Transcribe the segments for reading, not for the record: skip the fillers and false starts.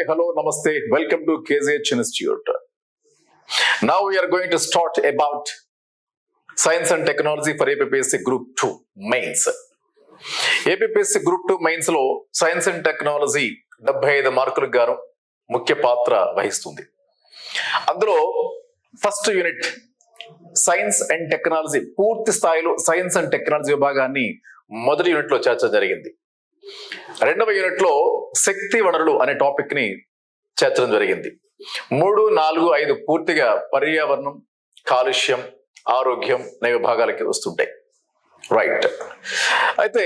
hello, namaste. Welcome to KZH Institute. Now we are going to start about Science and Technology for APPSC Group 2 Mains. APPSC Group 2 Mains లో science and technology 75 మార్కులకు గాను ముఖ్య పాత్ర వహిస్తుంది. అందులో first unit science and technology, పూర్తి స్థాయిలో science and technology విభాగాన్ని మొదటి యూనిట్ లో చేర్చడం జరిగింది. రెండవ యూనిట్ లో శక్తి వనరులు అనే టాపిక్ ని చేర్చడం జరిగింది. 3, 4, 5 పూర్తిగా పర్యావరణం, కాలుష్యం, ఆరోగ్యం అనే విభాగాలకి వస్తుంటాయి. రైట్. అయితే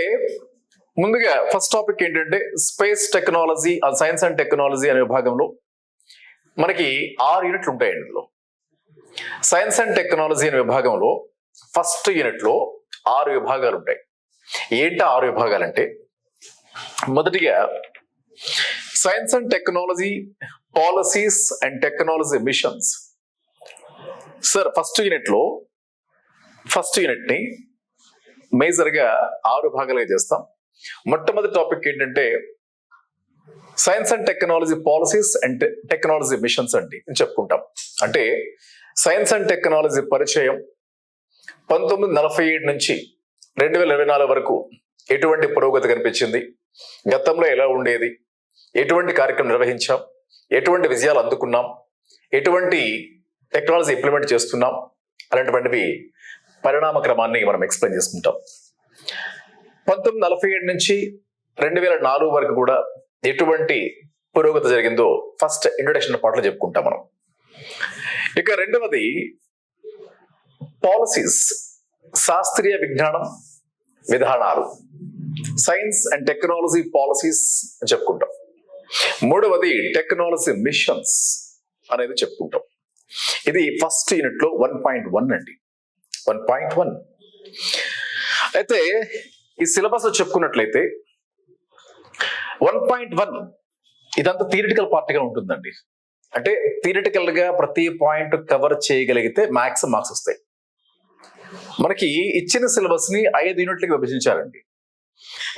ముందుగా ఫస్ట్ టాపిక్ ఏంటంటే space technology, science and technology అనే విభాగంలో మనకి 6 యూనిట్లు ఉంటాయండి. ఇందులో సైన్స్ అండ్ టెక్నాలజీ అనే విభాగంలో ఫస్ట్ యూనిట్ లో 6 విభాగాలు ఉంటాయి. ఏంటి 6 విభాగాలంటే, మొదటిగా science and technology policies and technology machines. Sir first unit ని మేజర్ గా 6 భాగాలుగా చేస్తాం. మొట్టమొదటి టాపిక్ ఏంటంటే science and technology policies and technology machines అండి చెప్పుకుంటాం. అంటే సైన్స్ అండ్ టెక్నాలజీ పరిచయం 1947 నుంచి 2024 వరకు ఎటువంటి పురోగతి కనిపించింది, గతంలో ఎలా ఉండేది, ఎటువంటి కార్యక్రమం నిర్వహించాం, ఎటువంటి విజయాలు అందుకున్నాం, ఎటువంటి టెక్నాలజీ ఇంప్లిమెంట్ చేస్తున్నాం అలాంటివి పరిణామ క్రమాన్ని మనం ఎక్స్ప్లెయిన్ చేసుకుంటాం. 1947 నుంచి 2004 వరకు కూడా ఎటువంటి పురోగతి జరిగిందో ఫస్ట్ ఇంట్రొడక్షన్ పార్ట్లో చెప్పుకుంటాం మనం. ఇక రెండవది పాలసీస్, శాస్త్రీయ విజ్ఞానం విధానాలు, సైన్స్ అండ్ టెక్నాలజీ పాలసీస్ అని చెప్పుకుంటాం. మూడవది టెక్నాలజీ మిషన్స్ అనేది చెప్పుకుంటాం. ఇది ఫస్ట్ యూనిట్ లో 1.1 అండి. 1.1 అయితే ఈ సిలబస్ లో చెప్పుకున్నట్లయితే 1.1 ఇదంతా థియరిటికల్ పార్ట్గా ఉంటుందండి. అంటే థియరిటికల్ గా ప్రతి పాయింట్ కవర్ చేయగలిగితే మ్యాక్స్ మార్క్స్ వస్తాయి. మనకి ఇచ్చిన సిలబస్ ని 5 యూనిట్లకి విభజించారండి.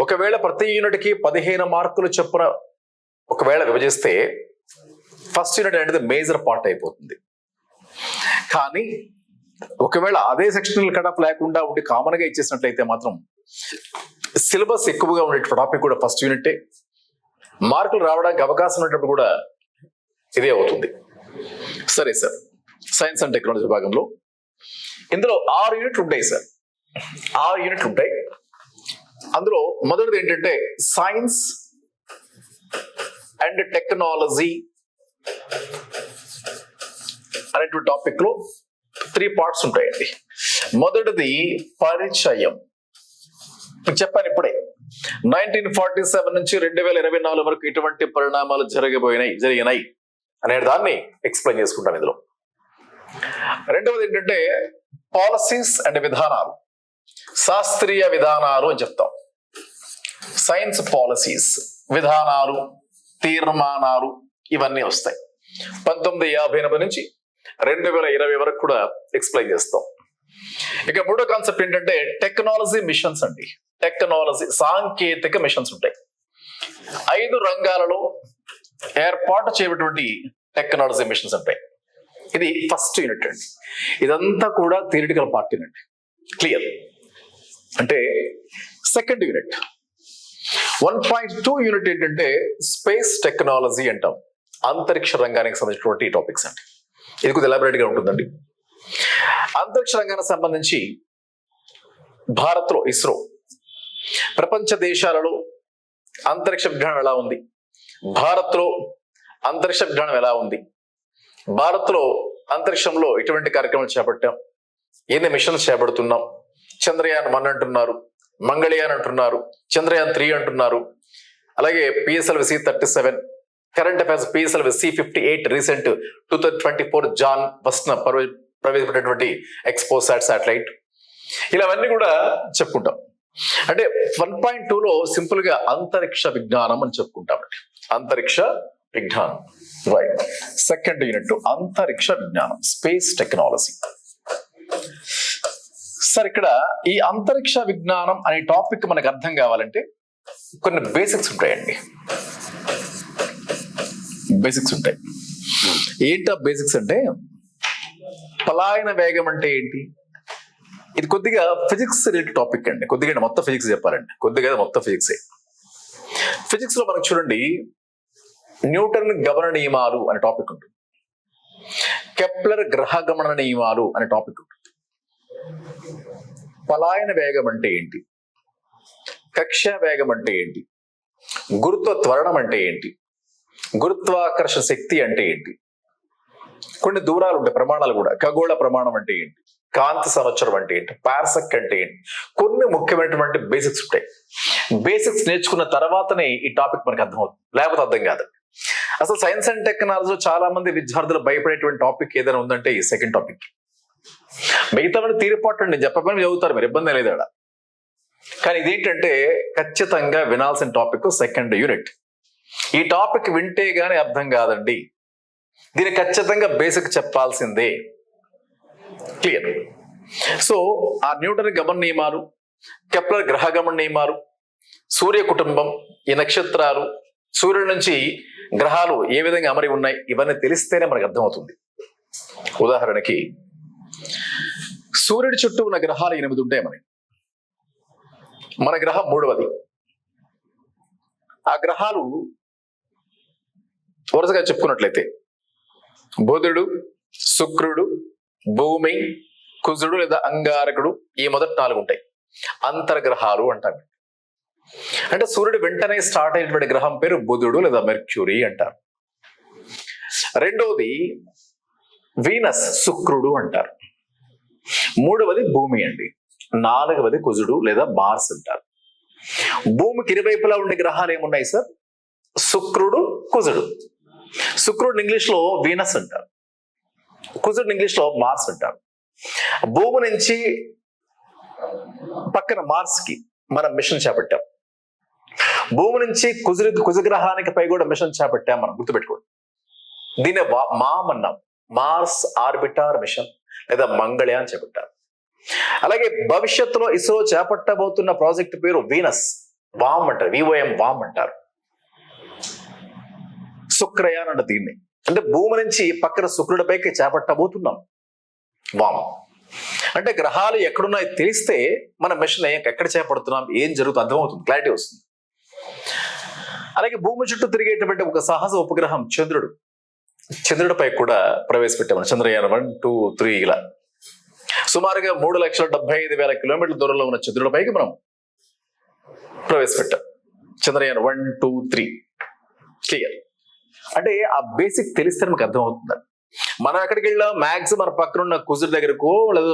ఒకవేళ ప్రతి యూనిట్ కి 15 మార్కులు చొప్పున ఒకవేళ విభజిస్తే ఫస్ట్ యూనిట్ అనేది మేజర్ పార్ట్ అయిపోతుంది. కానీ ఒకవేళ అదే సెక్షనల్ కట్ ఆఫ్ లేకుండా ఉండి కామన్ గా ఇచ్చేసినట్లయితే మాత్రం సిలబస్ ఎక్కువగా ఉండే టాపిక్ కూడా ఫస్ట్ యూనిటే, మార్కులు రావడానికి అవకాశం ఉన్నప్పుడు కూడా ఇదే అవుతుంది. సరే సార్, సైన్స్ అండ్ టెక్నాలజీ విభాగంలో ఇందులో 6 యూనిట్లు ఉంటాయి సార్. 6 యూనిట్లు ఉంటాయి. అందులో మొదటిది ఏంటంటే సైన్స్ అండ్ టెక్నాలజీ అనేటువంటి టాపిక్ లో 3 పార్ట్స్ ఉంటాయండి. మొదటిది పరిచయం. చెప్పాను ఇప్పుడే, 1947 నుంచి 2024 వరకు ఎటువంటి పరిణామాలు జరిగినాయి అనే దాన్ని ఎక్స్ప్లెయిన్ చేసుకుంటాం ఇందులో. రెండవది ఏంటంటే పాలసీస్ అండ్ విధానాలు, శాస్త్రీయ విధానాలు అని చెప్తాం. సైన్స్ పాలసీస్, విధానాలు, తీర్మానాలు ఇవన్నీ వస్తాయి. 1958 నుంచి 2020 వరకు కూడా ఎక్స్ప్లెయిన్ చేస్తాం. ఇక మూడో కాన్సెప్ట్ ఏంటంటే టెక్నాలజీ మిషన్స్ అండి. టెక్నాలజీ సాంకేతిక మిషన్స్ ఉంటాయి. 5 రంగాలలో ఏర్పాటు చేయబడినటువంటి టెక్నాలజీ మిషన్స్ ఉంటాయి. ఇది ఫస్ట్ యూనిట్ అండి. ఇదంతా కూడా థియరిటికల్ పార్ట్ అండి. క్లియర్. అంటే సెకండ్ యూనిట్ 1.2 యూనిట్ ఏంటంటే స్పేస్ టెక్నాలజీ అంటాం. అంతరిక్ష రంగానికి సంబంధించినటువంటి టాపిక్స్ అండి. ఇది కొద్దిగా ఎలాబరేట్ గా ఉంటుందండి. అంతరిక్ష రంగానికి సంబంధించి భారత్ లో ఇస్రో, ప్రపంచ దేశాలలో అంతరిక్ష విజ్ఞానం ఎలా ఉంది, భారత్ లో అంతరిక్ష విజ్ఞానం ఎలా ఉంది, భారత్ లో అంతరిక్షంలో ఎటువంటి కార్యక్రమాలు చేపట్టాం, ఎన్ని మిషన్స్ చేపడుతున్నాం, చంద్రయాన్ 1 అంటున్నారు, మంగళయాన్ అంటున్నారు, చంద్రయాన్ 3 అంటున్నారు, అలాగే PSLV C-37, current affairs PSLV C-58 recent 2024 Jan first ప్రవేశపెట్టినటువంటి ఎక్స్పోసాట్ శాటిలైట్, ఇలావన్నీ కూడా చెప్పుకుంటాం. అంటే 1.2 లో సింపుల్ గా అంతరిక్ష విజ్ఞానం అని చెప్పుకుంటామండి. అంతరిక్ష విజ్ఞానం. రైట్. సెకండ్ యూనిట్ అంతరిక్ష విజ్ఞానం, స్పేస్ టెక్నాలజీ. సార్ ఇక్కడ ఈ అంతరిక్ష విజ్ఞానం అనే టాపిక్ మనకు అర్థం కావాలంటే కొన్ని బేసిక్స్ ఉంటాయండి. బేసిక్స్ ఉంటాయి. ఏంటా బేసిక్స్ అంటే, పలాయన వేగం అంటే ఏంటి? ఇది కొద్దిగా ఫిజిక్స్ రిలేటెడ్ టాపిక్ అండి. కొద్దిగా మొత్తం ఫిజిక్స్ చెప్పాలండి, కొద్దిగా మొత్తం ఫిజిక్సే. ఫిజిక్స్ లో మనకు చూడండి, న్యూటన్ గమన నియమాలు అనే టాపిక్ ఉంటుంది, కెప్లర్ గ్రహ గమన నియమాలు అనే టాపిక్ ఉంటుంది. పలాయన వేగం అంటే ఏంటి, కక్ష్య వేగం అంటే ఏంటి, గురుత్వ త్వరణం అంటే ఏంటి, గురుత్వాకర్షణ శక్తి అంటే ఏంటి, కొన్ని దూరాలు ఉంటాయి ప్రమాణాలు కూడా, ఖగోళ ప్రమాణం అంటే ఏంటి, కాంతి సంవత్సరం అంటే ఏంటి, పార్సక్ అంటే ఏంటి, కొన్ని ముఖ్యమైనటువంటి బేసిక్స్ ఉంటాయి. బేసిక్స్ నేర్చుకున్న తర్వాతనే ఈ టాపిక్ మనకు అర్థమవుతుంది, లేకపోతే అర్థం కాదు. అసలు సైన్స్ అండ్ టెక్నాలజీలో చాలా మంది విద్యార్థులు భయపడేటువంటి టాపిక్ ఏదైనా ఉందంటే ఈ సెకండ్ టాపిక్. మిగతా తీరిపాటు నేను చెప్పకపోయినా చదువుతారు, మీరు ఇబ్బంది లేదు అక్కడ. కానీ ఇదేంటంటే ఖచ్చితంగా వినాల్సిన టాపిక్ సెకండ్ యూనిట్. ఈ టాపిక్ వింటే గానీ అర్థం కాదండి, దీన్ని ఖచ్చితంగా బేసిక్ చెప్పాల్సిందే. క్లియర్? సో ఆ న్యూటన్ గమన నియమాలు, కెప్లర్ గ్రహ గమన నియమాలు, సూర్య కుటుంబం, ఈ నక్షత్రాలు, సూర్యుడి నుంచి గ్రహాలు ఏ విధంగా అమరి ఉన్నాయి, ఇవన్నీ తెలిస్తేనే మనకు అర్థమవుతుంది. ఉదాహరణకి సూర్యుడి చుట్టూ ఉన్న గ్రహాలు 8 ఉంటాయి. మన గ్రహం 3వది. ఆ గ్రహాలు వరుసగా చెప్పుకున్నట్లయితే బుధుడు, శుక్రుడు, భూమి, కుజుడు లేదా అంగారకుడు, ఈ మొదటి 4 ఉంటాయి. అంతర్గ్రహాలు అంటారు. అంటే సూర్యుడు వెంటనే స్టార్ట్ అయినటువంటి గ్రహం పేరు బుధుడు లేదా మెర్క్యూరీ అంటారు. రెండవది వీనస్, శుక్రుడు అంటారు. 3వది భూమి అండి. 4వది కుజుడు లేదా మార్స్ అంటారు. భూమికి ఇరువైపులా ఉండే గ్రహాలు ఏమున్నాయి సార్? శుక్రుడు, కుజుడు. శుక్రుడు ఇంగ్లీష్ లో వీనస్ అంటారు, కుజుడు ఇంగ్లీష్ లో మార్స్ అంటారు. భూమి నుంచి పక్కన మార్స్ కి మనం మిషన్ చేపట్టాం. భూమి నుంచి కుజగ్రహానికి పై కూడా మిషన్ చేపట్టాం మనం, గుర్తుపెట్టుకోండి. దీన్ని మామ్ అన్నాం, మార్స్ ఆర్బిటార్ మిషన్ లేదా మంగళయాన్ చేపట్టారు. అలాగే భవిష్యత్తులో ఇస్రో చేపట్టబోతున్న ప్రాజెక్ట్ పేరు వీనస్, వామ్ అంటారు, విఓఎం వామ్ అంటారు. శుక్రయాన్ అంటే దీన్ని, అంటే భూమి నుంచి పక్కన శుక్రుడిపైకి చేపట్టబోతున్నాం వామ్. అంటే గ్రహాలు ఎక్కడున్నాయో తెలిస్తే మన మిషన్ ఎక్కడ చేపడుతున్నాం, ఏం జరుగుతుంది అర్థమవుతుంది, క్లారిటీ వస్తుంది. అలాగే భూమి చుట్టూ తిరిగేటువంటి ఒక సహజ ఉపగ్రహం చంద్రుడు, చంద్రుడిపై కూడా ప్రవేశపెట్టాము చంద్రయాన్ 1, 2, 3 ఇలా. సుమారుగా 3,75,000 కిలోమీటర్ల దూరంలో ఉన్న చంద్రుడిపైకి మనం ప్రవేశపెట్టాం చంద్రయాన్ 1, 2, 3. క్లియర్? అంటే ఆ బేసిక్ తెలిస్తే మనకు అర్థమవుతుంది. మనం ఎక్కడికి వెళ్ళాం, మ్యాక్సిమం మన పక్కన ఉన్న కుజుడి దగ్గరకు లేదా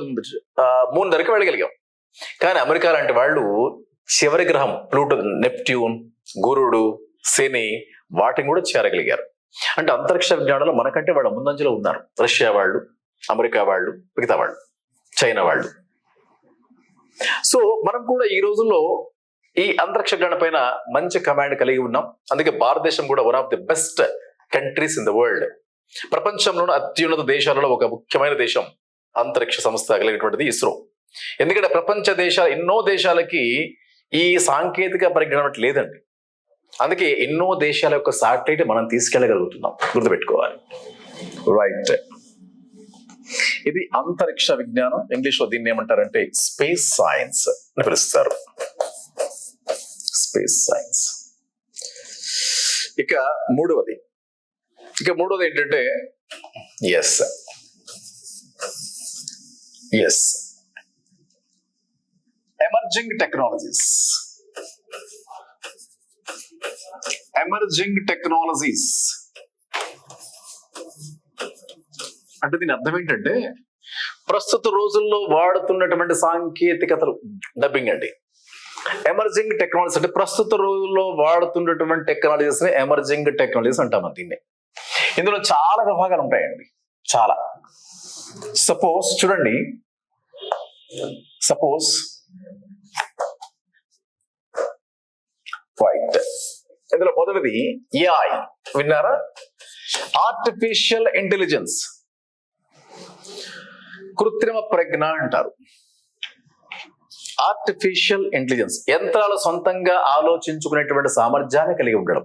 మూన్ దగ్గరికి వెళ్ళగలిగాం. కానీ అమెరికా లాంటి వాళ్ళు చివరి గ్రహం ప్లూటో, నెప్ట్యూన్, గురుడు, శని, వాటిని కూడా చేరగలిగారు. అంటే అంతరిక్ష విజ్ఞానంలో మనకంటే వాళ్ళు ముందంజలో ఉన్నారు. రష్యా వాళ్ళు, అమెరికా వాళ్ళు, మిగతా వాళ్ళు, చైనా వాళ్ళు. సో మనం కూడా ఈ రోజుల్లో ఈ అంతరిక్ష విజ్ఞానం పైన మంచి కమాండ్ కలిగి ఉన్నాం. అందుకే భారతదేశం కూడా one of the best countries in the world. ప్రపంచంలోని అత్యున్నత దేశాలలో ఒక ముఖ్యమైన దేశం అంతరిక్ష సంస్థ కలిగినటువంటిది ఇస్రో. ఎందుకంటే ప్రపంచ దేశాలు, ఎన్నో దేశాలకి ఈ సాంకేతిక పరిజ్ఞానం లేదండి. అందుకే ఎన్నో దేశాల యొక్క శాటిలైట్ మనం తీసుకెళ్ళగలుగుతున్నాం, గుర్తుపెట్టుకోవాలి. రైట్, ఇది అంతరిక్ష విజ్ఞానం. ఇంగ్లీష్ లో దీన్ని ఏమంటారంటే స్పేస్ సైన్స్ అని పిలుస్తారు. Space science. ఇక మూడవది ఏంటంటే ఎమర్జింగ్ టెక్నాలజీస్. అంటే దీని అర్థం ఏంటంటే ప్రస్తుత రోజుల్లో వాడుతున్నటువంటి సాంకేతికతలు, డబ్బింగ్ అండి. ఎమర్జింగ్ టెక్నాలజీస్ అంటే ప్రస్తుత రోజుల్లో వాడుతున్నటువంటి టెక్నాలజీస్ ని ఎమర్జింగ్ టెక్నాలజీస్ అంటాం దీన్ని. ఇందులో చాలా విభాగాలు ఉంటాయండి, చాలా. సపోజ్ చూడండి, రైట్, ఇందులో మొదటిది ఏఐ. విన్నారా? ఆర్టిఫిషియల్ ఇంటెలిజెన్స్, కృత్రిమ ప్రజ్ఞ అంటారు. ఆర్టిఫిషియల్ ఇంటెలిజెన్స్ యంత్రాలు సొంతంగా ఆలోచించుకునేటువంటి సామర్థ్యాన్ని కలిగి ఉండడం.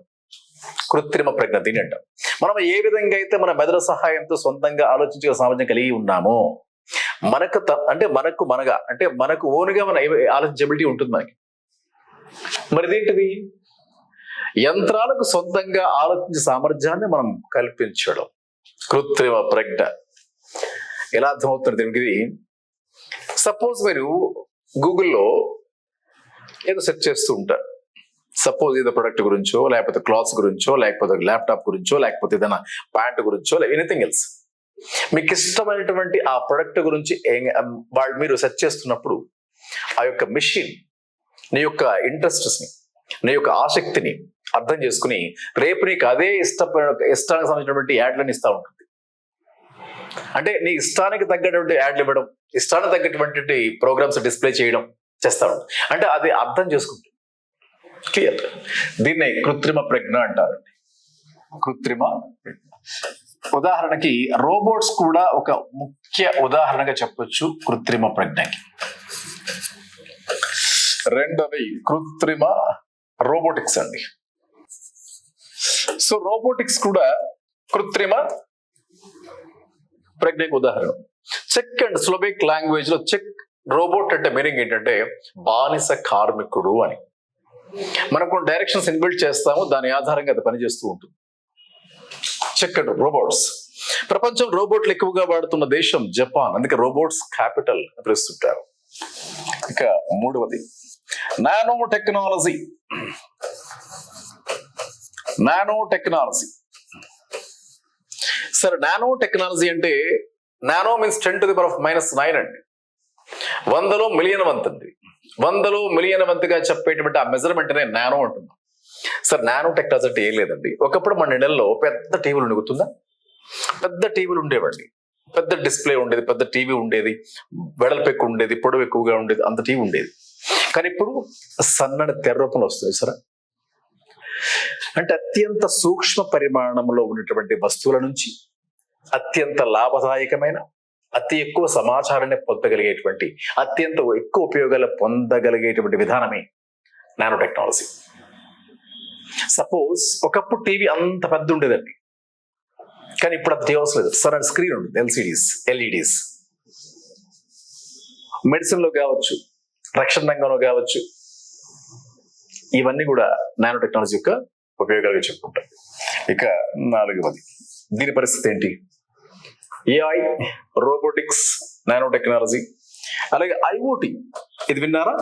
కృత్రిమ ప్రజ్ఞ దీని అంటాం. మనం ఏ విధంగా అయితే మన మెదడు సహాయంతో సొంతంగా ఆలోచించే సామర్థ్యం కలిగి ఉన్నామో మనకు ఓన్గా మన ఆలోచించబిలిటీ ఉంటుంది మనకి. మరి ఇదేంటిది? యంత్రాలకు సొంతంగా ఆలోచించే సామర్థ్యాన్ని మనం కల్పించడం కృత్రిమ ప్రజ్ఞ. ఎలా అర్థమవుతుంది దీనికి? సపోజ్ మీరు గూగుల్లో ఏదో సెర్చ్ చేస్తూ ఉంటారు. సపోజ్ ఏదో ప్రొడక్ట్ గురించో, లేకపోతే క్లాత్స్ గురించో, లేకపోతే ల్యాప్టాప్ గురించో, లేకపోతే ఏదైనా ప్యాంట్ గురించో, ఎనీథింగ్ ఎల్స్. మీకు ఇష్టమైనటువంటి ఆ ప్రొడక్ట్ గురించి మీరు సెర్చ్ చేస్తున్నప్పుడు ఆ యొక్క మెషిన్ నీ యొక్క ఇంట్రెస్ట్స్ ని, నీ యొక్క ఆసక్తిని అర్థం చేసుకుని రేపు నీకు అదే ఇష్టానికి సంబంధించినటువంటి యాడ్లను ఇస్తూ ఉంటుంది. అంటే నీ ఇష్టానికి తగ్గటువంటి యాడ్లు ఇవ్వడం, ఇష్టానికి తగ్గటువంటి ప్రోగ్రామ్స్ డిస్ప్లే చేయడం చేస్తా ఉంటుంది. అంటే అది అర్థం చేసుకుంటుంది. క్లియర్? దీన్నే కృత్రిమ ప్రజ్ఞ అంటారండి. కృత్రిమ ప్రజ్ఞ. ఉదాహరణకి రోబోట్స్ కూడా ఒక ముఖ్య ఉదాహరణగా చెప్పొచ్చు కృత్రిమ ప్రజ్ఞకి. రెండవది కృత్రిమ రోబోటిక్స్ అండి. సో రోబోటిక్స్ కూడా కృత్రిమ ప్రజ్ఞకు ఉదాహరణ. చెక్ అండ్ స్లోవేక్ లాంగ్వేజ్ లో చెక్ రోబోట్ అంటే మీనింగ్ ఏంటంటే బానిస కార్మికుడు అని. మనం కొన్ని డైరెక్షన్స్ ఇన్బిల్డ్ చేస్తాము, దాని ఆధారంగా అది పనిచేస్తూ ఉంటుంది. Check and robots. ప్రపంచం రోబోట్లు ఎక్కువగా వాడుతున్న దేశం జపాన్, అందుకే రోబోట్స్ క్యాపిటల్ పిలుస్తుంటారు. ఇక మూడవది నానో టెక్నాలజీ. Nano technology. సరే, నానో టెక్నాలజీ అంటే నానో మీన్స్ 10⁻⁻⁹ అండి. 100లో మిలియన్ వంతు అండి. 100లో మిలియన్ వంతుగా చెప్పేటువంటి ఆ మెజర్మెంట్ నే నానో అంటున్నాం. సార్ నానో టెక్నాలజీ అంటే ఏం లేదండి. ఒకప్పుడు మన ఇళ్లలో పెద్ద టీవీలు ఉండుగుతుందా? పెద్ద టీవీలు ఉండేవండి. పెద్ద డిస్ప్లే ఉండేది, పెద్ద టీవీ ఉండేది, వెడల్పు ఎక్కువ ఉండేది, పొడవు ఎక్కువగా ఉండేది, అంత టీవీ ఉండేది. కానీ ఇప్పుడు సన్నని తెర రూపంలో వస్తుంది సరే. అంటే అత్యంత సూక్ష్మ పరిమాణంలో ఉన్నటువంటి వస్తువుల నుంచి అత్యంత లాభదాయకమైన, అతి ఎక్కువ సమాచారాన్ని పొందగలిగేటువంటి, అత్యంత ఎక్కువ ఉపయోగాలు పొందగలిగేటువంటి విధానమే నానో టెక్నాలజీ. సపోజ్ ఒకప్పుడు టీవీ అంత పెద్ద ఉండేదండి, కానీ ఇప్పుడు అది అవసరం లేదు. సరైన స్క్రీన్ ఉంటుంది, ఎల్ఈడీస్. మెడిసిన్ లో కావచ్చు, రక్షణ రంగంలో కావచ్చు, ఇవన్నీ కూడా నానో టెక్నాలజీ యొక్క ఉపయోగాలుగా చెప్పుకుంటాం. ఇక నాలుగవది, దీని పరిస్థితి ఏంటి? ఏఐ, రోబోటిక్స్, నానో టెక్నాలజీ, అలాగే ఐఓటి. ఇది విన్నారా?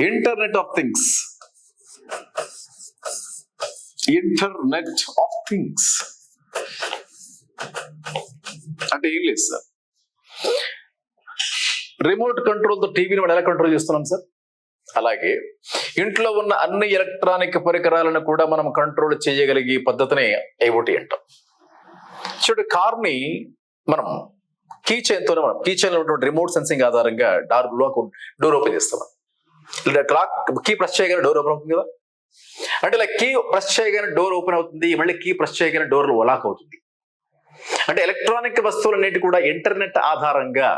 Internet of things. Internet of things అంటే ఏం లేదు సార్. రిమోట్ కంట్రోల్ తో టీవీని మనం ఎలా కంట్రోల్ చేస్తున్నాం సార్? అలాగే ఇంట్లో ఉన్న అన్ని ఎలక్ట్రానిక్ పరికరాలను కూడా మనం కంట్రోల్ చేయగలిగే పద్ధతినే ఐఓటి అంటాం. చూడు, కార్ ని మనం కీ చైన్ లో ఉన్నటువంటి రిమోట్ సెన్సింగ్ ఆధారంగా డోర్ ఓపెన్ చేస్తాం. కీ ప్రెస్ చేయగానే డోర్ ఓపెన్ అవుతుంది కదా. అంటే ఇలా కీ ప్రెస్ చేయగానే డోర్ ఓపెన్ అవుతుంది, మళ్ళీ కీ ప్రెస్ చేయగానే డోర్ లాక్ అవుతుంది. అంటే ఎలక్ట్రానిక్ వస్తువులన్నిటి కూడా ఇంటర్నెట్ ఆధారంగా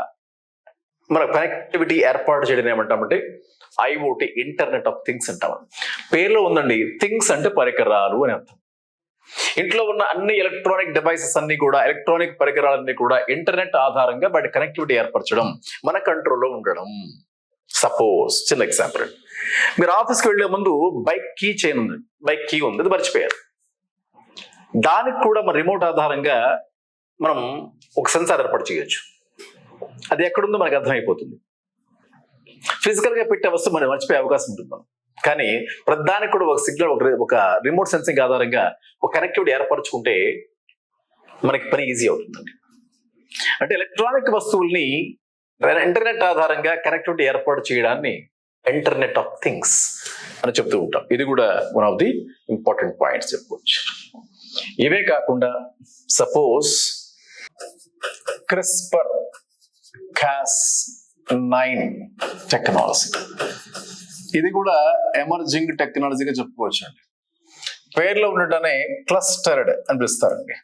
మన కనెక్టివిటీ ఏర్పాటు చేయడం ఏమంటామంటే ఐఓటి, ఇంటర్నెట్ ఆఫ్ థింగ్స్ అంటాం. పేర్లో ఉందండి, థింగ్స్ అంటే పరికరాలు అని అర్థం. ఇంట్లో ఉన్న అన్ని ఎలక్ట్రానిక్ డివైసెస్ అన్ని కూడా, ఎలక్ట్రానిక్ పరికరాలన్నీ కూడా ఇంటర్నెట్ ఆధారంగా వాటి కనెక్టివిటీ ఏర్పరచడం, మన కంట్రోల్లో ఉండడం. సపోజ్ చిన్న ఎగ్జాంపుల్, మీరు ఆఫీస్కి వెళ్లే ముందు బైక్ కీ చైన్ ఉంది, బైక్ కీ ఉంది, అది మర్చిపోయారు. దానికి కూడా మన రిమోట్ ఆధారంగా మనం ఒక సెన్సార్ ఏర్పాటు చేయొచ్చు. అది ఎక్కడుందో మనకు అర్థమైపోతుంది. ఫిజికల్ గా పెట్టే వస్తువు మనం మర్చిపోయే అవకాశం ఉంటుంది. కానీ ప్రధానికి కూడా ఒక సిగ్నల్, ఒక రిమోట్ సెన్సింగ్ ఆధారంగా ఒక కనెక్టివిటీ ఏర్పరచుకుంటే మనకి పని ఈజీ అవుతుందండి. అంటే ఎలక్ట్రానిక్ వస్తువుల్ని ఇంటర్నెట్ ఆధారంగా కనెక్టివిటీ ఏర్పాటు చేయడాన్ని ఇంటర్నెట్ ఆఫ్ థింగ్స్ అని చెప్తూ ఉంటాం. ఇది కూడా one of the important points చెప్పుకోవచ్చు. ఇవే కాకుండా సపోజ్ CRISPR-Cas9 టెక్నాలజీ, ఇది కూడా ఎమర్జింగ్ టెక్నాలజీగా చెప్పుకోవచ్చు అండి. పేర్లో ఉండటానే క్లస్టర్డ్ అని పిలుస్తారండి.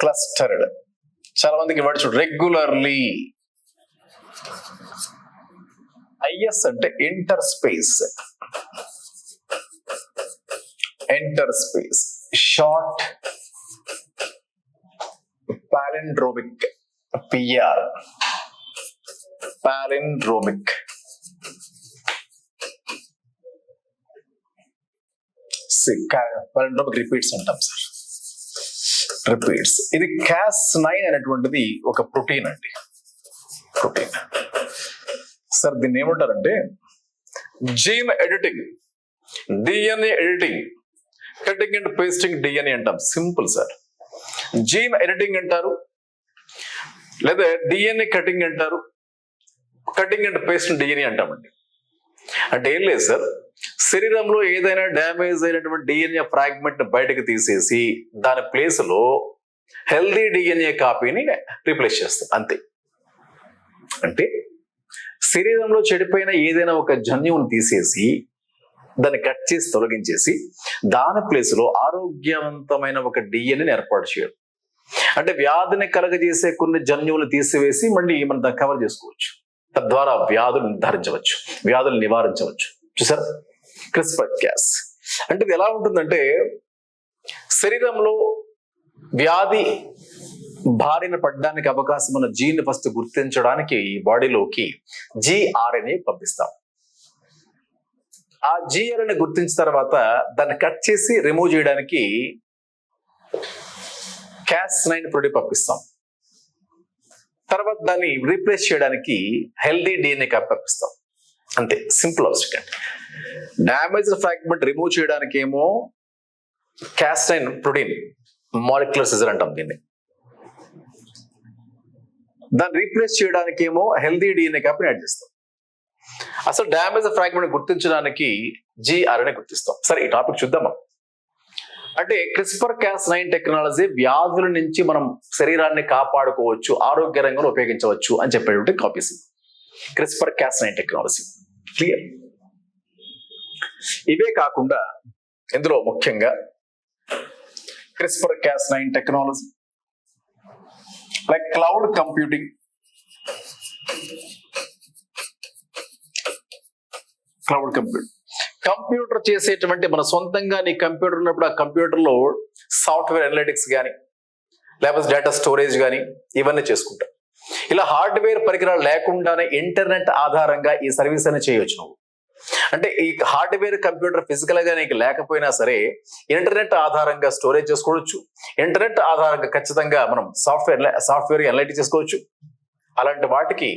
క్లస్టర్డ్ చాలా మందికి వర్డ్ చూడు, రెగ్యులర్లీ. ఐఎస్ అంటే inter space, enter space, short palindromic, PR palindromic. Palindromic repeats అంటాం సార్, రిపీట్స్. ఇది Cas9 అనేటువంటిది ఒక ప్రోటీన్ అండి, ప్రోటీన్. సార్ దీన్ని ఏమంటారంటే gene editing, DNA editing, cutting and pasting DNA అంటాం. Simple sir. జీన్ ఎడిటింగ్ అంటారు, లేదా డిఎన్ఏ కటింగ్ అంటారు, కటింగ్ అండ్ పేస్టింగ్ డిఎన్ఏ అంటామండి. అంటే ఏం లేదు సార్, శరీరంలో ఏదైనా డ్యామేజ్ అయినటువంటి డిఎన్ఏ ఫ్రాగ్మెంట్ బయటకు తీసేసి దాని ప్లేస్ లో హెల్దీ డిఎన్ఏ కాపీని రీప్లేస్ చేస్తాం, అంతే. అంటే శరీరంలో చెడిపోయిన ఏదైనా ఒక జన్యువును తీసేసి దాన్ని కట్ చేసి తొలగించేసి దాని ప్లేస్ లో ఆరోగ్యవంతమైన ఒక డిఎన్ఏని ఏర్పాటు చేయడం. అంటే వ్యాధిని కలగజేసే కొన్ని జన్యువులు తీసివేసి మళ్ళీ మనం దాన్ని కవర్ చేసుకోవచ్చు. తద్వారా వ్యాధులు నిర్ధారించవచ్చు, వ్యాధులు నివారించవచ్చు. చూసారా, క్రిస్పర్ క్యాస్ అంటే ఇది ఎలా ఉంటుందంటే శరీరంలో వ్యాధి బారిన పడడానికి అవకాశం ఉన్న జీన్ ఫస్ట్ గుర్తించడానికి బాడీలోకి జిఆర్ఎన్ఏ పంపిస్తాం. ఆ జిఆర్ఎన్ఏ గుర్తించిన తర్వాత దాన్ని కట్ చేసి రిమూవ్ చేయడానికి Cas9 ప్రోటీన్ పంపిస్తాం. తర్వాత దాన్ని రీప్లేస్ చేయడానికి హెల్దీ డిఎన్ఏ కాపీ పంపిస్తాం, అంతే. సింపుల్ అవసరం. డ్యామేజ్ ఫ్రాగ్మెంట్ రిమూవ్ చేయడానికి ఏమో Cas9 ప్రోటీన్ మాలిక్యులర్ సిజర్ అంటాం దీన్ని. దాన్ని రీప్లేస్ చేయడానికి ఏమో హెల్దీ డిఎన్ఏ కాపీని యాడ్ చేస్తాం. అసలు డ్యామేజ్ ఫ్రాగ్మెంట్ గుర్తించడానికి జిఆర్ఎన్ఏ గుర్తిస్తాం. సరే, ఈ టాపిక్ చూద్దామా. అంటే CRISPR-Cas9 టెక్నాలజీ వ్యాధుల నుంచి మనం శరీరాన్ని కాపాడుకోవచ్చు, ఆరోగ్య రంగంలో ఉపయోగించవచ్చు అని చెప్పేటువంటి కాపీస్. CRISPR-Cas9 technology clear. ఇవే కాకుండా ఇందులో ముఖ్యంగా CRISPR-Cas9 technology like cloud computing, cloud computing, computer చేసేటువంటి మన సొంతంగా నీ కంప్యూటర్ ఉన్నప్పుడు ఆ కంప్యూటర్ లో సాఫ్ట్వేర్ అనలిటిక్స్ కానీ లేకపోతే డేటా స్టోరేజ్ కానీ ఇవన్నీ చేసుకుంటాం. ఇలా హార్డ్వేర్ పరికరాలు లేకుండానే ఇంటర్నెట్ ఆధారంగా ఈ సర్వీస్ అని చేయొచ్చు నువ్వు. అంటే ఈ హార్డ్వేర్ కంప్యూటర్ ఫిజికల్ గా నీకు లేకపోయినా సరే ఇంటర్నెట్ ఆధారంగా స్టోరేజ్ చేసుకోవచ్చు, ఇంటర్నెట్ ఆధారంగా ఖచ్చితంగా మనం సాఫ్ట్వేర్ అనలైటిక్స్ చేసుకోవచ్చు. అలాంటి వాటికి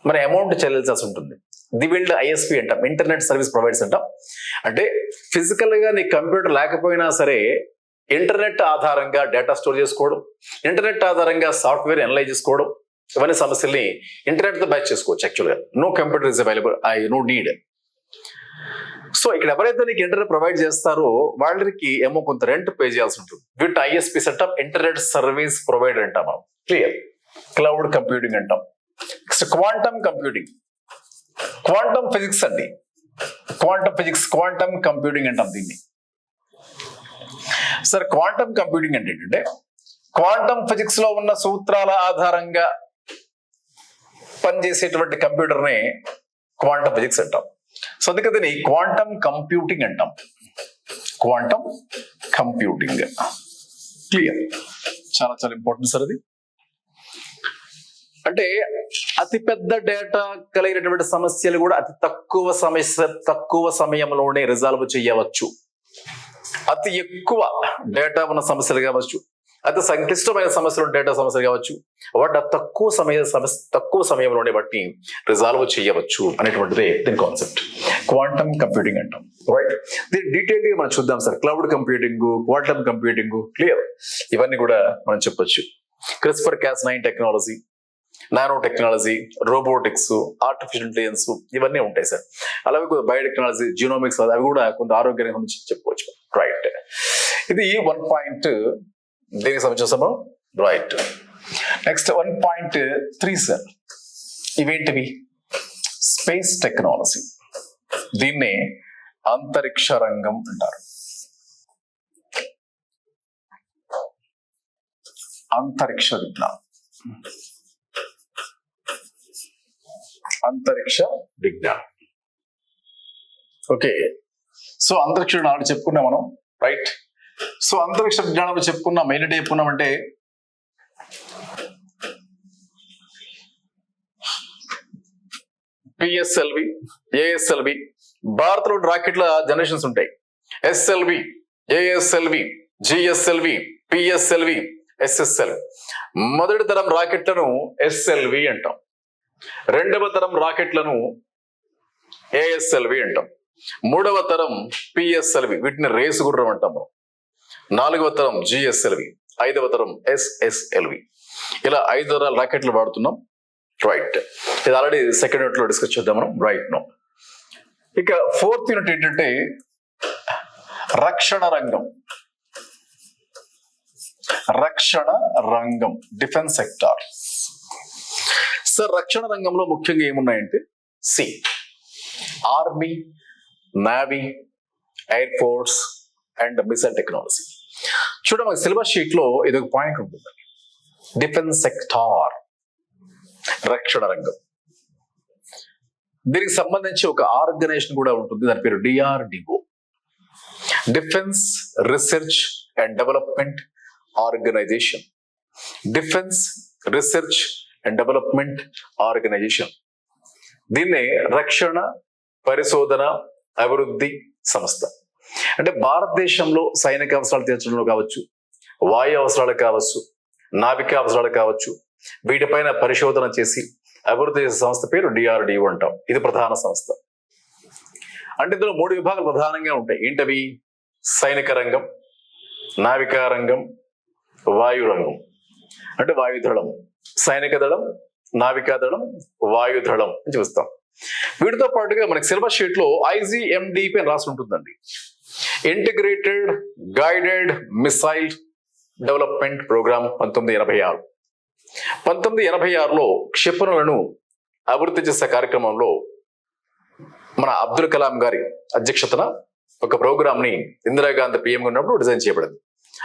మన అమౌంట్ చెల్లించాల్సి ఉంటుంది. దివిల్డ్ ISP అంటాం, ఇంటర్నెట్ సర్వీస్ ప్రొవైడర్స్ అంటాం. అంటే ఫిజికల్ గా నీ కంప్యూటర్ లేకపోయినా సరే ఇంటర్నెట్ ఆధారంగా డేటా స్టోర్ చేసుకోవడం, ఇంటర్నెట్ ఆధారంగా సాఫ్ట్వేర్ అనలైజ్ చేసుకోవడం, ఇవన్నీ సమస్యల్ని ఇంటర్నెట్ తో బ్యాచ్ చేసుకోవచ్చు. యాక్చువల్గా no computer is available, I no need. So ఇక్కడ ఎవరైతే నీకు ఇంటర్నెట్ ప్రొవైడ్ చేస్తారో వాళ్ళకి ఏమో కొంత రెంట్ పే చేయాల్సి ఉంటుంది. వీటి ISP setup internet service provider అంటాం మనం. క్లియర్. క్లౌడ్ కంప్యూటింగ్ అంటాం. Next quantum computing, quantum physics అండి. క్వాంటమ్ ఫిజిక్స్, క్వాంటమ్ కంప్యూటింగ్ అంటాం దీన్ని. సార్ క్వాంటమ్ కంప్యూటింగ్ అంటే ఏంటంటే క్వాంటమ్ ఫిజిక్స్ లో ఉన్న సూత్రాల ఆధారంగా పనిచేసేటువంటి కంప్యూటర్ ని క్వాంటమ్ ఫిజిక్స్ అంటాం. సో అందుకే దీన్ని క్వాంటమ్ కంప్యూటింగ్ అంటాం. క్వాంటమ్ కంప్యూటింగ్ క్లియర్, చాలా చాలా ఇంపార్టెంట్ సార్ అది. అంటే అతి పెద్ద డేటా కలిగినటువంటి సమస్యలు కూడా అతి తక్కువ సమయంలోనే రిజాల్వ్ చేయవచ్చు. అతి ఎక్కువ డేటా ఉన్న సమస్యలు కావచ్చు, అతి సంక్లిష్టమైన సమస్యలు డేటా సమస్యలు కావచ్చు, వాటి తక్కువ సమయంలోనే వాటిని రిజాల్వ్ చేయవచ్చు అనేటువంటిదే దీని కాన్సెప్ట్. క్వాంటమ్ కంప్యూటింగ్ అంటాం. రైట్, దీని డీటెయిల్ గా మనం చూద్దాం sir. Cloud computing, quantum computing clear, ఇవన్నీ కూడా మనం చెప్పొచ్చు. CRISPR-Cas9 technology, nano technology, robotics, artificial intelligence ఇవన్నీ ఉంటాయి సార్. అలాగే బయోటెక్నాలజీ, జీనోమిక్స్ అవి కూడా కొంత ఆరోగ్యానికి సంబంధించి చెప్పుకోవచ్చు. రైట్, ఇది 1.0 దీనికి సంబంధించిన రైట్. నెక్స్ట్ 1.3 సార్, ఇవేంటివి? స్పేస్ టెక్నాలజీ, దీన్నే అంతరిక్ష రంగం అంటారు. అంతరిక్ష విజ్ఞానం, అంతరిక్ష విజ్ఞానం. ఓకే, సో అంతరిక్ష విజ్ఞానం చెప్పుకున్నాం మనం, రైట్. సో అంతరిక్ష విజ్ఞానం చెప్పుకున్నాం, ఏంటంటే చెప్పుకున్నామంటే పిఎస్ఎల్వి, ఏఎస్ఎల్వి. భారత్లో రాకెట్ల జనరేషన్స్ ఉంటాయి. SLV, ASLV, GSLV, PSLV, SSL. మొదటి తరం రాకెట్లను ఎస్ఎల్వి అంటాం, రెండవ తరం రాకెట్లను ఏఎస్ఎల్వి అంటాం, మూడవ తరం పిఎస్ఎల్వి, వీటిని రేసు గుర్రం అంటాము, నాలుగవ తరం జిఎస్ఎల్వి, ఐదవ తరం ఎస్ఎస్ఎల్వి. ఇలా 5 తరాల రాకెట్లు వాడుతున్నాం, రైట్. ఇది ఆల్రెడీ సెకండ్ యూనిట్ లో డిస్కస్ చేద్దాం మనం, రైట్ నో. ఇక 4th యూనిట్ ఏంటంటే రక్షణ రంగం. రక్షణ రంగం, డిఫెన్స్ సెక్టార్. సార్ రక్షణ రంగంలో ముఖ్యంగా ఏమున్నాయంటే army, navy, air force and missile technology. చూడండి సిలబస్ షీట్ లో ఇది ఒక పాయింట్ ఉంటుంది, డిఫెన్స్ సెక్టార్, రక్షణ రంగం. దీనికి సంబంధించి ఒక ఆర్గనైజేషన్ కూడా ఉంటుంది, దాని పేరు DRDO, defence research and development organisation. Defence research and development organisation. దీన్నే రక్షణ పరిశోధన అభివృద్ధి సంస్థ. అంటే భారతదేశంలో సైనిక అవసరాలు తీర్చడంలో కావచ్చు, వాయు అవసరాలు కావచ్చు, నావిక అవసరాలు కావచ్చు, వీటిపైన పరిశోధన చేసి అభివృద్ధి చేసే సంస్థ పేరు డిఆర్డిఓ అంటాం. ఇది ప్రధాన సంస్థ. అంటే ఇందులో 3 విభాగాలు ప్రధానంగా ఉంటాయి. ఏంటవి? సైనిక రంగం, నావికా రంగం, వాయు రంగం. అంటే వాయుదళం, సైనిక దళం, నావికా దళం, వాయుదళం అని చూస్తాం. వీటితో పాటుగా మనకి సిలబస్ షీట్ లో IGMDP అని రాసి ఉంటుందండి, integrated guided missile development programme 1986. 1986లో క్షిపణులను అభివృద్ధి చేసే కార్యక్రమంలో మన అబ్దుల్ కలాం గారి అధ్యక్షతన ఒక ప్రోగ్రామ్ ని ఇందిరాగాంధీ PM ఉన్నప్పుడు డిజైన్ చేయబడింది.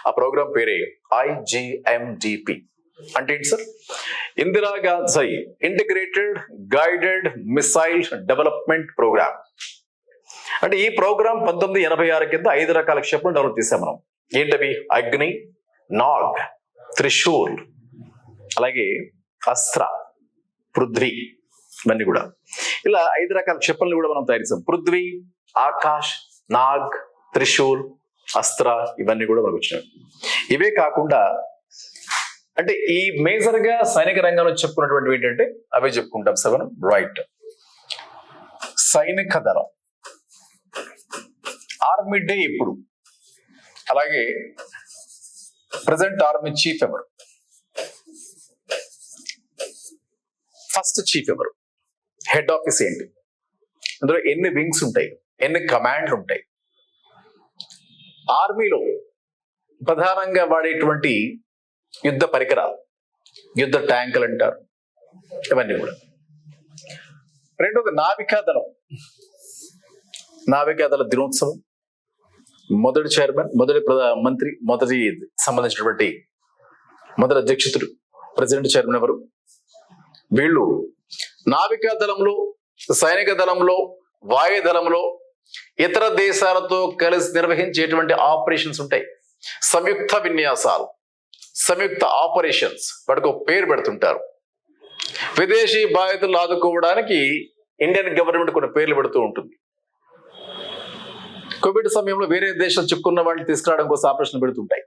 ఆ ప్రోగ్రామ్ పేరే IGMDP. అంటే ఏంటి sir? Indira Gandhi integrated guided missile development programme. అంటే ఈ ప్రోగ్రామ్ 1986 కింద 5 రకాల క్షిపణులు డెవలప్ చేసాం మనం. ఏంటవి? అగ్ని, నాగ్, త్రిశూల్, అలాగే అస్త్ర, పృథ్వీ, ఇవన్నీ కూడా. ఇలా 5 రకాల క్షిపణులు కూడా మనం తయారు చేసాం. పృథ్వీ, ఆకాష్, నాగ్, త్రిశూల్, అస్త్ర, ఇవన్నీ కూడా మనకు వచ్చినాయి. ఇవే కాకుండా అంటే ఈ మేజర్ గా సైనిక రంగంలో చెప్పుకున్నటువంటి ఏంటంటే అవే చెప్పుకుంటాం 7, రైట్. సైనిక దళం, ఆర్మీ డే ఎప్పుడు, అలాగే ప్రజెంట్ ఆర్మీ చీఫ్ ఎవరు, ఫస్ట్ చీఫ్ ఎవరు, హెడ్ ఆఫీస్ ఏంటి, అందులో ఎన్ని వింగ్స్ ఉంటాయి, ఎన్ని కమాండ్లు ఉంటాయి, ఆర్మీలో ప్రధానంగా వాడేటువంటి యుద్ధ పరికరాలు, యుద్ధ ట్యాంకులు అంటారు, ఇవన్నీ కూడా. రెండోది నావికా దళం. నావికా దళ దినోత్సవం, మొదటి చైర్మన్, మొదటి మంత్రి, మొదటి సంబంధించినటువంటి మొదటి అధ్యక్షుడు, ప్రెసిడెంట్ చైర్మన్ ఎవరు, వీళ్ళు నావికా దళంలో, సైనిక దళంలో, వాయు దళంలో ఇతర దేశాలతో కలిసి నిర్వహించేటువంటి ఆపరేషన్స్ ఉంటాయి. సంయుక్త విన్యాసాలు, సంయుక్త ఆపరేషన్స్, వాటికి ఒక పేరు పెడుతుంటారు. విదేశీ బాధితులను ఆదుకోవడానికి ఇండియన్ గవర్నమెంట్ కొన్ని పేర్లు పెడుతూ ఉంటుంది. కోవిడ్ సమయంలో వేరే దేశం చిక్కున్న వాళ్ళని తీసుకురావడం కోసం ఆపరేషన్లు పెడుతుంటాయి.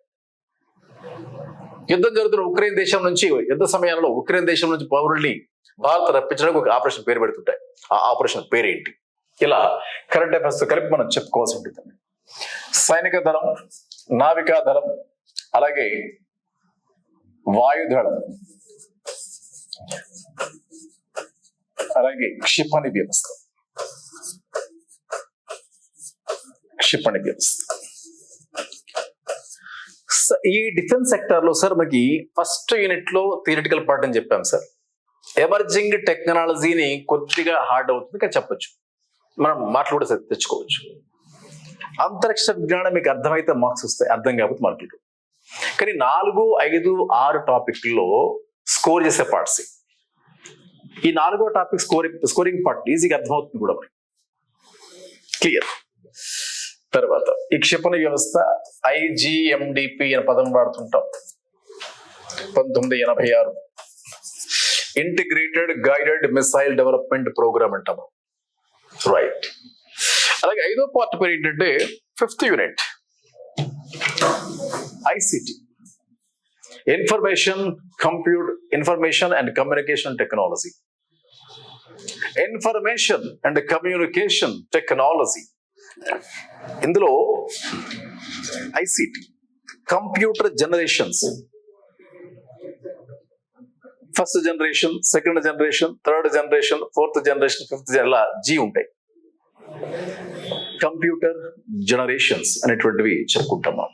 యుద్ధం జరుగుతున్న ఉక్రెయిన్ దేశం నుంచి, యుద్ధ సమయంలో ఉక్రెయిన్ దేశం నుంచి పౌరుల్ని భారత్ రప్పించడానికి ఒక ఆపరేషన్ పేరు పెడుతుంటాయి. ఆ ఆపరేషన్ పేరేంటి? ఇలా కరెంట్ అఫైర్స్ తో కలిపి మనం చెప్పుకోవాల్సి ఉంటుంది. సైనిక దళం, నావికా దళం, అలాగే వాయుదళం, అలాగే క్షిపణి వ్యవస్థ. క్షిపణి వ్యవస్థ ఈ డిఫెన్స్ సెక్టర్ లో సార్ మనకి ఫస్ట్ యూనిట్ లో థియరిటికల్ పార్ట్ అని చెప్పాం సార్. ఎమర్జింగ్ టెక్నాలజీని కొద్దిగా హార్డ్ అవుతుంది కానీ చెప్పొచ్చు, మనం మాటలు కూడా తెచ్చుకోవచ్చు. అంతరిక్ష విజ్ఞానం మీకు అర్థమైతే మార్క్స్ వస్తాయి, అర్థం కాకపోతే మార్కులు. కానీ 4, 5, 6 టాపిక్లో స్కోర్ చేసే పార్ట్స్. ఈ 4వ టాపిక్ స్కోరింగ్ పార్ట్ ఈజీగా అర్థమవుతుంది కూడా మనకి, క్లియర్. తర్వాత ఈ క్షిపణి వ్యవస్థ IGMDP అనే పదం వాడుతుంటాం. 1986 integrated guided missile development programme అంటాం. రైట్. అలాగే 5వ పార్ట్ పేరు ఏంటంటే 5th unit ICT, information and communication technology. Information and communication technology, ఇందులో ICT computer generations, first generation, second generation, third generation, fourth generation, fifth ఇలా G ఉంటాయి. Computer generations అనేటువంటివి చెప్పుకుంటాం మనం.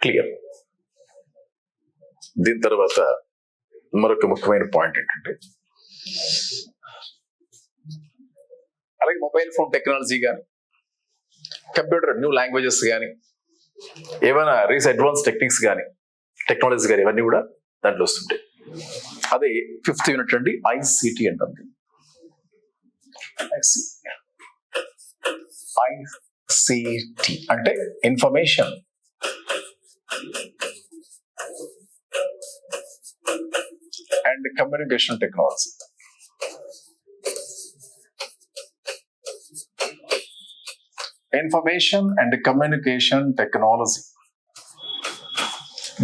క్లియర్. దీని తర్వాత మరొక ముఖ్యమైన పాయింట్ ఏంటంటే అలాగే మొబైల్ ఫోన్ టెక్నాలజీ కానీ, కంప్యూటర్ న్యూ లాంగ్వేజెస్ కానీ, ఏమైనా అడ్వాన్స్ టెక్నిక్స్ కానీ, టెక్నాలజీ కానీ, ఇవన్నీ కూడా దాంట్లో వస్తుంటాయి. అదే 5th యూనిట్ అండి, ICT అంటాం. ICT అంటే information and communication technology. Information and communication technology,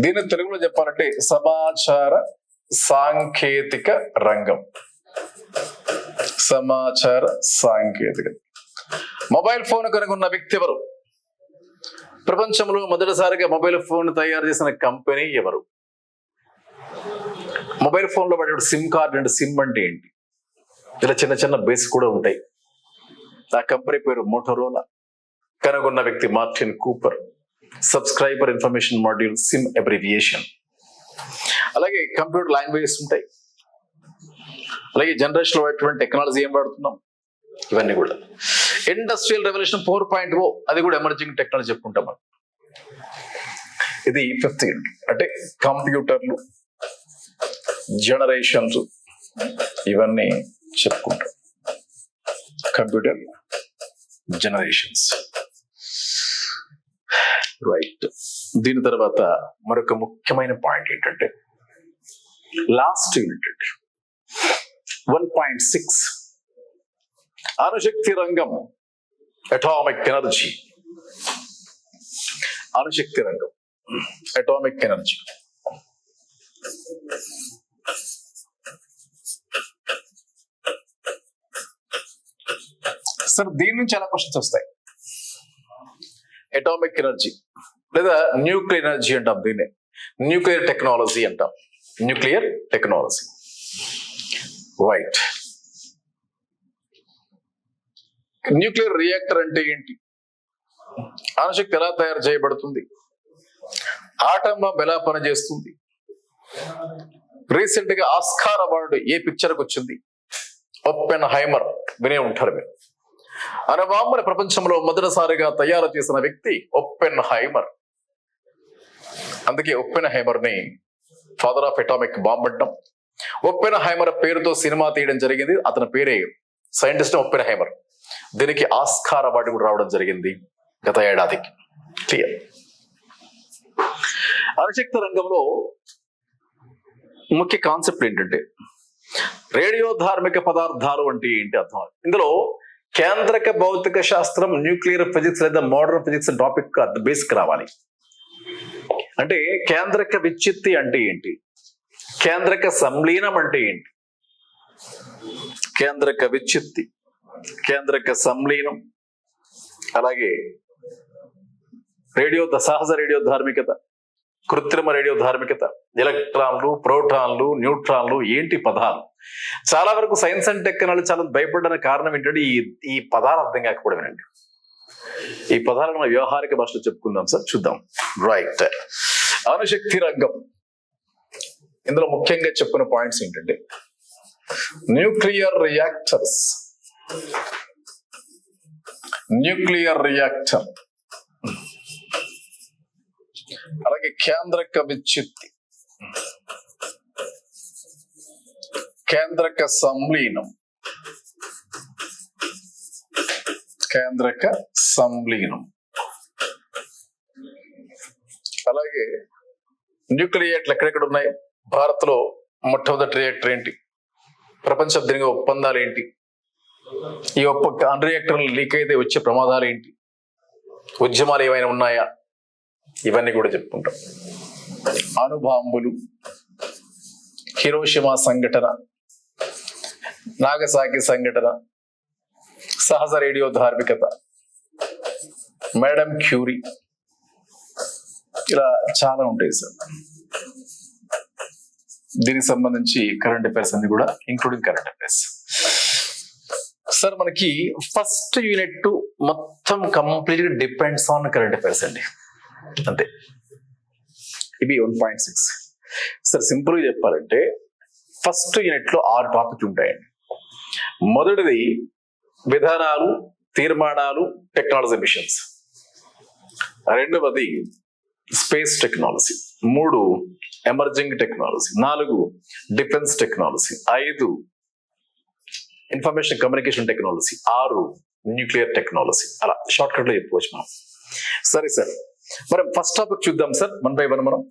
దీని తెలుగులో చెప్పాలంటే సమాచార సాంకేతిక రంగం. సమాచార సాంకేతిక. మొబైల్ ఫోన్ కనుగొన్న వ్యక్తి ఎవరు? ప్రపంచంలో మొదటిసారిగా మొబైల్ ఫోన్ తయారు చేసిన కంపెనీ ఎవరు? మొబైల్ ఫోన్ లో పడే సిమ్ కార్డ్ అంటే సిమ్ అంటే ఏంటి, ఇలా చిన్న చిన్న బేస్ కూడా ఉంటాయి. ఆ కంపెనీ పేరు మోటోరోలా. కనుగొన్న వ్యక్తి Martin Cooper. Subscriber information module, SIM abbreviation. అలాగే కంప్యూటర్ లాంగ్వేజెస్ ఉంటాయి. అలాగే జనరేషన్ లో టెక్నాలజీ ఏం వాడుతున్నాం, ఇవన్నీ కూడా. ఇండస్ట్రియల్ రెవల్యూషన్ 4.0, అది కూడా ఎమర్జింగ్ టెక్నాలజీ చెప్పుకుంటాం మనం. ఇది 5th యూనిట్ అంటే కంప్యూటర్లు, జనరేషన్స్, ఇవన్నీ చెప్పుకుంటాం. Computer generations. రైట్. దీని తర్వాత మరొక ముఖ్యమైన పాయింట్ ఏంటంటే లాస్ట్ యూనిట్ 1.6 అణుశక్తి రంగం, అటామిక్ ఎనర్జీ. అణుశక్తి రంగం, అటామిక్ ఎనర్జీ. సార్ దీని నుంచి చాలా క్వశ్చన్స్ వస్తాయి. అటామిక్ ఎనర్జీ లేదా న్యూక్లియర్ ఎనర్జీ అంటాం, దీన్నే న్యూక్లియర్ టెక్నాలజీ అంటాం. Nuclear technology. Right. Nuclear reactor అంటే ఏంటి, అణుశక్తి ఎలా తయారు చేయబడుతుంది, ఆటం బాంబ్ ఎలా పనిచేస్తుంది, రీసెంట్ గా ఆస్కార్ అవార్డు ఏ పిక్చర్ కు వచ్చింది, ఓపెన్ హైమర్ వినే ఉంటారు మీరు. అణుబాంబుని ప్రపంచంలో మొదటిసారిగా తయారు చేసిన వ్యక్తి ఓపెన్ హైమర్. అందుకే ఓపెన్ హైమర్ ని ఫాదర్ ఆఫ్ అటామిక్ బాంబ్ అంటాం. ఓపెన్ హైమర్ పేరుతో సినిమా తీయడం జరిగింది. అతని పేరే సైంటిస్ట్ ఓపెన్ హైమర్. దీనికి ఆస్కార్ అవార్డు కూడా రావడం జరిగింది గత ఏడాదికి. క్లియర్. అణుశక్తి రంగంలో ముఖ్య కాన్సెప్ట్ ఏంటంటే రేడియో ధార్మిక పదార్థాలు అంటే ఏంటి అర్థం. ఇందులో కేంద్రక భౌతిక శాస్త్రం, న్యూక్లియర్ ఫిజిక్స్ లేదా మోడర్న్ ఫిజిక్స్ టాపిక్ బేసిక్ రావాలి. అంటే కేంద్రక విచ్ఛిత్తి అంటే ఏంటి, కేంద్రక సంలీనం అంటే ఏంటి, కేంద్రక విచ్ఛిత్తి, కేంద్రక సంలీనం, అలాగే సహజ రేడియో ధార్మికత, కృత్రిమ రేడియో ధార్మికత, ఎలక్ట్రాన్లు, ప్రోటాన్లు, న్యూట్రాన్లు ఏంటి పదాలు. చాలా వరకు సైన్స్ అండ్ టెక్నాలజీ చాలా భయపడడానికి కారణం ఏంటంటే ఈ పదాలు అర్థం కాకపోవడమేనండి. ఈ పదాలను మనం వ్యవహారిక భాషలో చెప్పుకుందాం సార్, చూద్దాం. రైట్. అణుశక్తి రంగం, ఇందులో ముఖ్యంగా చెప్పుకున్న పాయింట్స్ ఏంటంటే న్యూక్లియర్ రియాక్టర్స్, న్యూక్లియర్ రియాక్టర్, అలాగే కేంద్రక విచ్ఛిత్తి, కేంద్రక సంలీనం, కేంద్రక సంలీనం. అలాగే న్యూక్లియేట్లు ఎక్కడెక్కడ ఉన్నాయి, భారత్ లో మొట్టమొదటి రియాక్టర్ ఏంటి, ప్రపంచ దేనిక ఒప్పందాలు ఏంటి, ఈ రియాక్టర్లు లీక్ అయితే వచ్చే ప్రమాదాలు ఏంటి, ఉద్యమాలు ఏమైనా ఉన్నాయా, ఇవన్నీ కూడా చెప్పుకుంటాం. అణుబాంబులు, హిరోషిమా సంఘటన, నాగసాకి సంఘటన, సహజ రేడియో ధార్మికత, మేడం క్యూరీ, ఇలా చాలా ఉంటాయి సార్. దీనికి సంబంధించి కరెంట్ అఫైర్స్ అన్ని కూడా ఇంక్లూడింగ్ కరెంట్ అఫైర్స్. సార్ మనకి ఫస్ట్ యూనిట్ మొత్తం complete depends on current affairs అండి, అంతే. ఇవి 1.6. సార్ సింపుల్ గా చెప్పాలంటే ఫస్ట్ యూనిట్ లో 6 టాపిక్లు ఉంటాయండి. మొదటిది విధానాలు, తీర్మానాలు, టెక్నాలజీ మిషన్స్. రెండవది space technology. 3 emerging technology. 4 defence technology. 5 information communication technology. 6 nuclear technology. అలా షార్ట్ కట్ లో చెప్పుకోవచ్చు మనం. సరే సార్, మరి ఫస్ట్ టాపిక్ చూద్దాం సార్, 1 by 1 మనం.